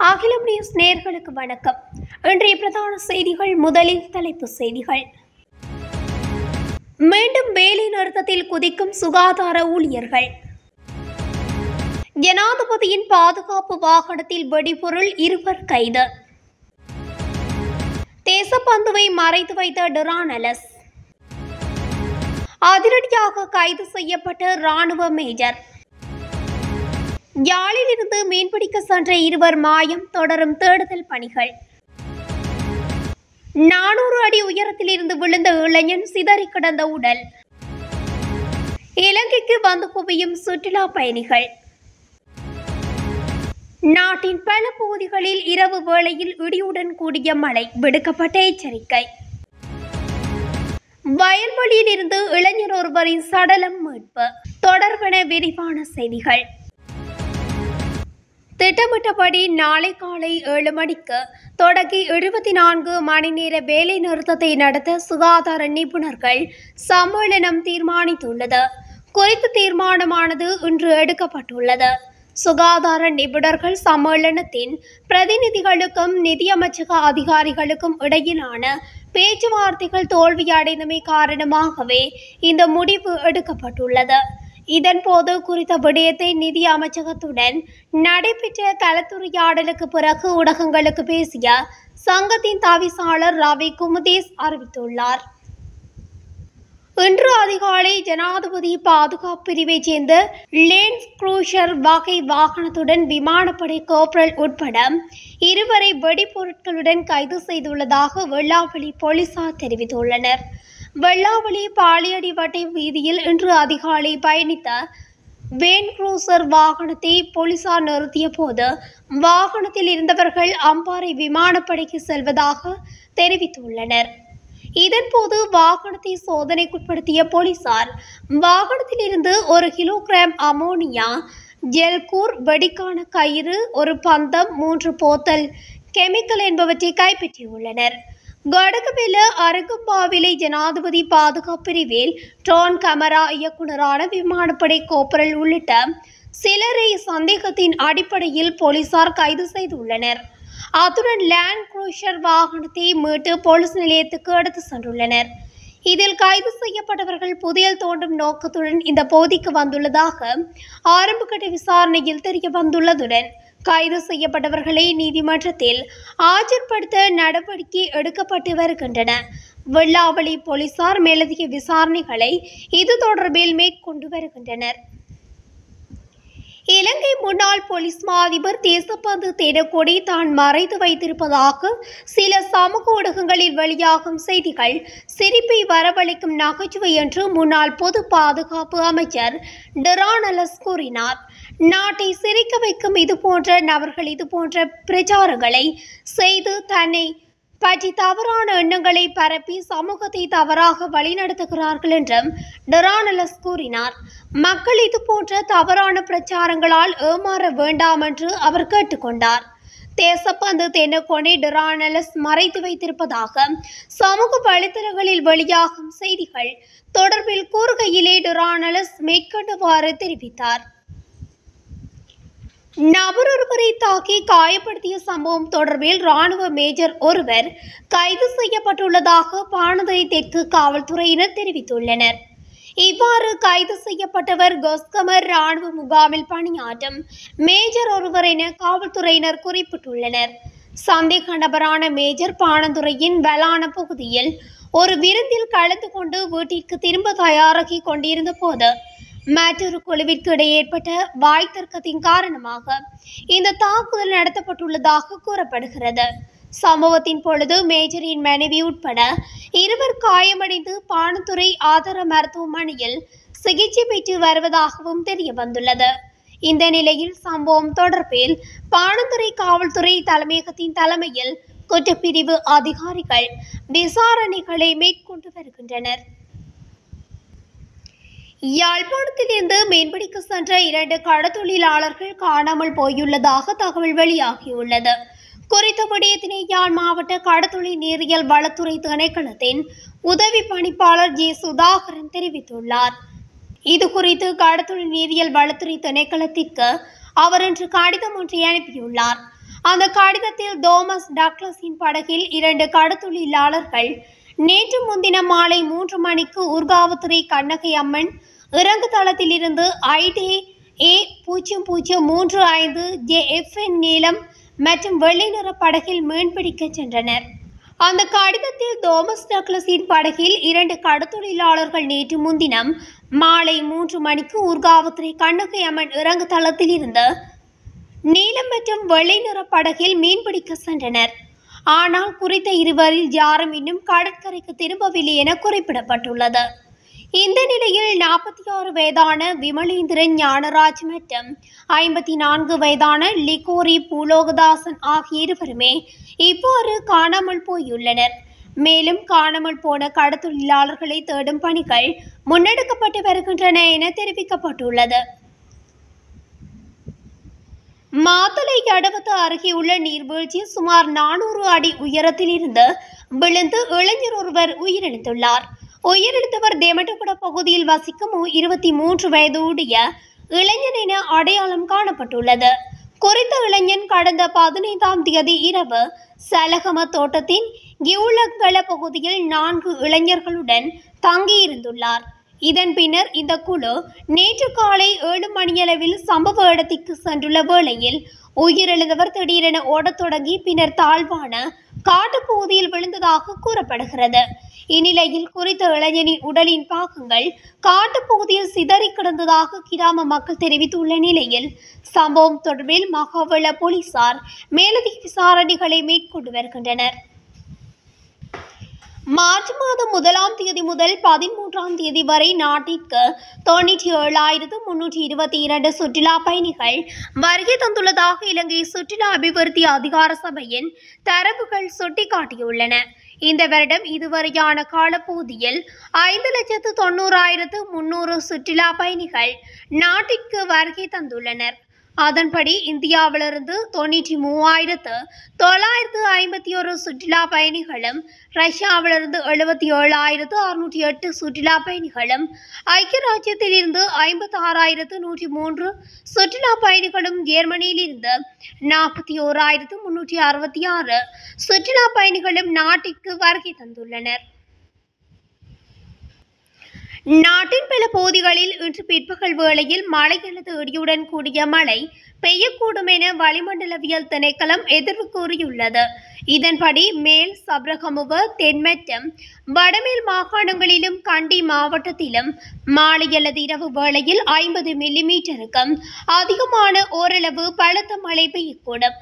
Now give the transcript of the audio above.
அகிலம் நியூஸ் நேயர்களுக்கு வணக்கம். இன்றைய பிரதான செய்திகள். முதலில் தலைப்புச் செய்திகள். மீண்டும் வேலை நிறுத்தத்தில் குதிக்கும் சுகாதார ஊழியர்கள். ஜனாதிபதியின் பாதுகாப்பு வாகனத்தில் வெடிபொருள், 2 கைது. தேசப்பந்துவை மறைத்து வைத்த டிரானலஸ். அதிரடியாக கைது செய்யப்பட்ட இராணுவ மேஜர். யாழிலிருந்து மீன்பிடிக்க சென்ற 2 மாயம், தொடரும் தேடுதல் பணிகள். 400 அடி உயரத்தில் இருந்து விழுந்த இளைஞன், சிதறி கிடந்த உடல். இலங்கைக்கு வந்து குவியும் சுற்றுலா பயணிகள். நாட்டின் பல பகுதிகளில் இரவு வேளையில் இடியுடன் கூடிய மழை, விடுக்கப்பட்ட எச்சரிக்கை. வயல்வெளியில் இருந்து இளைஞர் ஒருவரின் சடலம் மீட்பு. தொடர்பென விரிவான செய்திகள். திட்டமிட்டபடி நாளை காலை 7 மணிக்கு தொடங்கி 74 மணி நேர வேலை நிறுத்தத்தை நடத்த சுகாதார நிபுணர்கள் சம்மேளனம் தீர்மானித்துள்ளது. குறித்த தீர்மானமானது இன்று எடுக்கப்பட்டுள்ளது. சுகாதார நிபுணர்கள் சம்மேளனத்தின் பிரதிநிதிகளுக்கும் நிதியமைச்சக அதிகாரிகளுக்கும் இடையிலான பேச்சுவார்த்தைகள் தோல்வியடைந்தமை காரணமாகவே இந்த முடிவு எடுக்கப்பட்டுள்ளது. இதன்போது குறித்த விடயத்தை நிதி அமைச்சகத்துடன் நடைபெற்ற கலந்துரையாடலுக்கு பிறகு ஊடகங்களுக்கு பேசிய சங்கத்தின் தவிசாளர் ரவி குமுதேஸ் அறிவித்துள்ளார். இன்று அதிகாலை ஜனாதிபதி பாதுகாப்பு பிரிவைச் சேர்ந்த லேண்ட் க்ரூஷர் வகை வாகனத்துடன் விமானப்படை கோப்ரல் உட்பட 2 வெடிபொருட்களுடன் கைது செய்துள்ளதாக வெள்ளாவளி போலீசார் தெரிவித்துள்ளனர். வெள்ளாவளி பாலியடி வட்டை வீதியில் இன்று அதிகாலை பயணித்த வேன் க்ரூசர் வாகனத்தை போலீசார் நிறுத்திய போது வாகனத்தில் இருந்தவர்கள் அம்பாறை விமானப்படைக்கு செல்வதாக தெரிவித்துள்ளனர். இதன்போது வாகனத்தை சோதனைக்குட்படுத்திய போலீசார் வாகனத்தில் இருந்து 1 கிலோகிராம் அமோனியா ஜெல்கூர், வெடிக்கான கயிறு, 1 பந்தம், 3 போத்தல் கெமிக்கல் என்பவற்றை கைப்பற்றியுள்ளனர். கடகவெல அருகம்பாவிலை ஜனாதிபதி பாதுகாப்பு பிரிவில் ட்ரோன் கேமரா இயக்குநரான விமானப்படை கோப்பரல் உள்ளிட்ட சிலரை சந்தேகத்தின் அடிப்படையில் போலீசார் கைது செய்துள்ளனர். அத்துடன் லேண்ட் க்ரூஷர் வாகனத்தை மீட்டு போலீஸ் நிலையத்துக்கு எடுத்து சென்றுள்ளனர். இதில் கைது செய்யப்பட்டவர்கள் புதையல் தோண்டும் நோக்கத்துடன் இந்த பகுதிக்கு வந்துள்ளதாக ஆரம்பகட்ட விசாரணையில் தெரிய வந்துள்ளதுடன் கைது செய்யப்பட்டவர்களை நீதிமன்றத்தில் ஆஜர்படுத்த நடவடிக்கை எடுக்கப்பட்டு வருகின்றன. வெள்ளாவளி போலீசார் மேலதிக விசாரணைகளை இது தொடர்பில் மேற்கொண்டு வருகின்றனர். இலங்கை முன்னாள் போலீஸ் மா அதிபர் தேசப்பந்து தேனக்கொடி தான் மறைத்து வைத்திருப்பதாக சில சமூக ஊடகங்களில் வெளியாகும் செய்திகள் சிரிப்பை வரவழைக்கும் நகைச்சுவை என்று முன்னாள் பொது பாதுகாப்பு அமைச்சர் டிரானலஸ் கூறினார். நாட்டை சிரிக்க வைக்கும் இதுபோன்ற நபர்கள் இதுபோன்ற பிரச்சாரங்களை செய்து தன்னை பற்றி தவறான எண்ணங்களை பரப்பி சமூகத்தை தவறாக வழிநடத்துகிறார்கள் என்றும் டிரானலஸ் கூறினார். மக்கள் இதுபோன்ற தவறான பிரச்சாரங்களால் ஏமாற வேண்டாம் என்று அவர் கேட்டுக்கொண்டார். தேசப்பந்து தென்னக்கொடி டிரானலஸ் மறைத்து வைத்திருப்பதாக சமூக வலைதளங்களில் வெளியாகும் செய்திகள் தொடர்பில் கூறுகையிலே டிரானலஸ் மேற்கண்டவாறு தெரிவித்தார். நபர் ஒருவரை தாக்கி காயப்படுத்திய சம்பவம் தொடர்பில் இராணுவ மேஜர் ஒருவர் கைது செய்யப்பட்டுள்ளதாக பாணதுறை தெற்கு காவல்துறையினர் தெரிவித்துள்ளனர். இவ்வாறு கைது செய்யப்பட்டவர் கொஸ்கமர் இராணுவ முகாமில் பணியாற்றும் மேஜர் ஒருவர் என காவல்துறையினர் குறிப்பிட்டுள்ளனர். சந்தேக நபரான மேஜர் பாணதுறையின் வலான பகுதியில் ஒரு விருந்தில் கலந்து கொண்டு வீட்டிற்கு திரும்ப தயாராகி கொண்டிருந்த போது மற்றொரு குழுவிற்கு இடையே ஏற்பட்ட வாய் தர்க்கத்தின் காரணமாக இந்த தாக்குதல் நடத்தப்பட்டுள்ளதாக கூறப்படுகிறது. சம்பவத்தின் பொழுது மேஜரின் மனைவி உட்பட 2 காயமடைந்து பாணதுறை ஆதார மருத்துவமனையில் சிகிச்சை பெற்று வருவதாகவும் தெரிய வந்துள்ளது. இந்த நிலையில் சம்பவம் தொடர்பில் பாணதுறை காவல்துறை தலைமையகத்தின் தலைமையில் குற்றப்பிரிவு அதிகாரிகள் விசாரணைகளை மேற்கொண்டு வருகின்றனர். யாழ்ப்பாணத்திலிருந்து மீன்பிடிக்க சென்ற 2 கடத்தொழிலாளர்கள் காணாமல் போயுள்ளதாக தகவல் வெளியாகியுள்ளது. குறித்த விடயத்தினை யாழ் மாவட்ட கடத்தொழில் நீரியல் வளத்துறை திணைக்களத்தின் உதவி பணிப்பாளர் ஜே சுதாகரன் தெரிவித்துள்ளார். இதுகுறித்து கடத்தொழில் நீரியல் வளத்துறை திணைக்களத்திற்கு அவர் இன்று கடிதம் ஒன்றை அனுப்பியுள்ளார். அந்த கடிதத்தில் தோமஸ் டக்ளஸின் படகில் 2 கடத்தொழிலாளர்கள் நேற்று முன்தினம் மாலை 3 மணிக்கு ஊர்காவத்துறை கண்ணகை அம்மன் இறங்கு தளத்திலிருந்து ஐடே A0035 JFN நீளம் மற்றும் வெள்ளை நிற படகில் மீன்பிடிக்க சென்றனர். அந்த கடிதத்தில் தோமஸ் டக்ளஸின் படகில் 2 கடத்தொழிலாளர்கள் நேற்று முன்தினம் மாலை 3 மணிக்கு ஊர்காவத்துறை கண்ணகை அம்மன் இறங்கு தளத்தில் இருந்து நீலம் மற்றும் வெள்ளை நிற படகில் மீன்பிடிக்க சென்றனர். ஆனால் குறித்த இருவரில் யாரும் இன்னும் கடற்கரைக்கு திரும்பவில்லை என குறிப்பிடப்பட்டுள்ளது. இந்த நிலையில் 46 வயதான விமலேந்திரன் ஞானராஜ் மற்றும் 54 வயதான லிகோரி பூலோகதாசன் ஆகிய இருவருமே இவ்வாறு காணாமல் போயுள்ளனர். மேலும் காணாமல் போன கடத்தொழிலாளர்களை தேடும் பணிகள் முன்னெடுக்கப்பட்டு வருகின்றன என தெரிவிக்கப்பட்டுள்ளது. மாத்தளை கடவத்து அருகே உள்ள நீர்வீழ்ச்சி சுமார் 400 அடி உயரத்தில் இருந்து விழுந்து இளைஞர் ஒருவர் உயிரிழந்துள்ளார். உயிரிழந்தவர் தேமட்டகுட பகுதியில் வசிக்கும் 23 வயதுடைய இளைஞன் என அடையாளம் காணப்பட்டுள்ளது. குறித்த இளைஞன் கடந்த 15ஆம் தேதி இரவு சலகம தோட்டத்தின் கிவுலங்கள பகுதியில் 4 இளைஞர்களுடன் தங்கியிருந்துள்ளார். இதன் பின்னர் இந்த குழு நேற்று காலை 7 மணியளவில் சம்பவ இடத்திற்கு சென்றுள்ள வேளையில் உயிரிழந்தவர் திடீரென ஓடத் தொடங்கி பின்னர் தாழ்வான காட்டுப்பகுதியில் விழுந்ததாக கூறப்படுகிறது. இந்நிலையில் குறித்த இளைஞனின் உடலின் பாகங்கள் காட்டுப்பகுதியில் சிதறி கிடந்ததாக கிராம மக்கள் தெரிவித்துள்ள நிலையில் சம்பவம் தொடர்பில் மகாவள போலீசார் மேலதிக விசாரணைகளை மேற்கொண்டு வருகின்றனர். மார்ச் மாதம் 1ஆம் தேதி முதல் 13ஆம் தேதி வரை நாட்டிற்கு 97,322 சுற்றுலா பயணிகள் வருகை தந்துள்ளதாக இலங்கை சுற்றுலா அபிவிருத்தி அதிகார சபையின் தரவுகள் சுட்டிக்காட்டியுள்ளன. இந்த வருடம் இதுவரையான காலப்பகுதியில் 5,90,300 சுற்றுலா பயணிகள் நாட்டிற்கு வருகை தந்துள்ளனர். அதன்படி இந்தியாவிலிருந்து 93,951 சுற்றுலா பயணிகளும், ரஷ்யாவிலிருந்து 77,608 சுற்றுலா பயணிகளும், ஐக்கிய ராஜ்யத்தில் இருந்து 56,103 சுற்றுலா பயணிகளும், ஜெர்மனியில் இருந்து 41,366 சுற்றுலா பயணிகளும் நாட்டிற்கு வருகை தந்துள்ளனர். நாட்டின் பல பகுதிகளில் இன்று பிற்பகல் வேளையில் மழை அல்லது இடியுடன் கூடிய மழை பெய்யக்கூடும் என வளிமண்டலவியல் திணைக்களம் எதிர்வு கூறியுள்ளது. இதன்படி மேல் சப்ரகமுவ, தென் மற்றும் வடமேல் மாகாணங்களிலும் கண்டி மாவட்டத்திலும் மாலை அல்லது இரவு வேளையில் 50 மில்லிமீட்டருக்கும் அதிகமான ஓரளவு பலத்த மழை பெய்யக்கூடும்.